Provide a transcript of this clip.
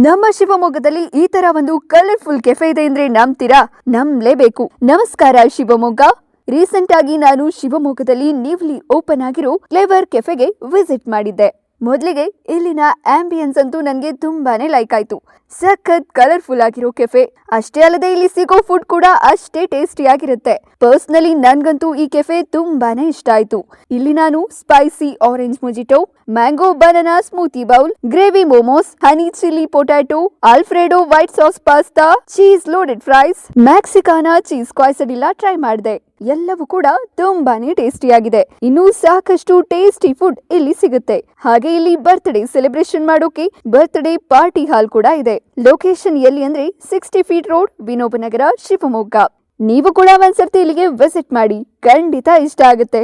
ನಮ್ಮ ಶಿವಮೊಗ್ಗದಲ್ಲಿ ಈ ತರ ಒಂದು ಕಲರ್ಫುಲ್ ಕೆಫೆ ಇದೆ ಅಂದ್ರೆ ನಂಬ್ತೀರಾ? ನಂಬಲೇಬೇಕು. ನಮಸ್ಕಾರ ಶಿವಮೊಗ್ಗ. ರೀಸೆಂಟ್ ಆಗಿ ನಾನು ಶಿವಮೊಗ್ಗದಲ್ಲಿ ನ್ಯೂಲಿ ಓಪನ್ ಆಗಿರೋ ಕ್ಲೇವರ್ ಕೆಫೆಗೆ ವಿಸಿಟ್ ಮಾಡಿದ್ದೆ. ಮೊದಲಿಗೆ ಇಲ್ಲಿನ ಆಂಬಿಯನ್ಸ್ ಅಂತೂ ನನಗೆ ತುಂಬಾನೇ ಲೈಕ್ ಆಯ್ತು. ಸಖತ್ ಕಲರ್ಫುಲ್ ಆಗಿರೋ ಕೆಫೆ. ಅಷ್ಟೇ ಅಲ್ಲದೆ ಇಲ್ಲಿ ಸಿಗೋ ಫುಡ್ ಕೂಡ ಅಷ್ಟೇ ಟೇಸ್ಟಿ ಆಗಿರುತ್ತೆ. ಪರ್ಸನಲಿ ನನ್ಗಂತೂ ಈ ಕೆಫೆ ತುಂಬಾನೇ ಇಷ್ಟ ಆಯ್ತು. ಇಲ್ಲಿ ನಾನು spicy orange mojito, mango banana smoothie bowl, gravy momos, honey chilli potato, alfredo white sauce pasta, cheese loaded fries, Mexicana cheese quesadilla try ಮಾಡಿದೆ. ಎಲ್ಲವೂ ಕೂಡ ತುಂಬಾನೇ ಟೇಸ್ಟಿ ಆಗಿದೆ. ಇನ್ನೂ ಸಾಕಷ್ಟು ಟೇಸ್ಟಿ ಫುಡ್ ಇಲ್ಲಿ ಸಿಗುತ್ತೆ. ಹಾಗೆ ಇಲ್ಲಿ ಬರ್ತ್ಡೇ ಸೆಲೆಬ್ರೇಷನ್ ಮಾಡೋಕೆ ಬರ್ತ್ಡೇ ಪಾರ್ಟಿ ಹಾಲ್ ಕೂಡ ಇದೆ. ಲೊಕೇಶನ್ ಎಲ್ಲಿ ಅಂದ್ರೆ 60 ಫೀಟ್ ರೋಡ್, ವಿನೋಬನಗರ, ಶಿವಮೊಗ್ಗ. ನೀವು ಕೂಡ ಒಂದ್ಸರ್ತಿ ಇಲ್ಲಿಗೆ ವಿಸಿಟ್ ಮಾಡಿ, ಖಂಡಿತ ಇಷ್ಟ ಆಗುತ್ತೆ.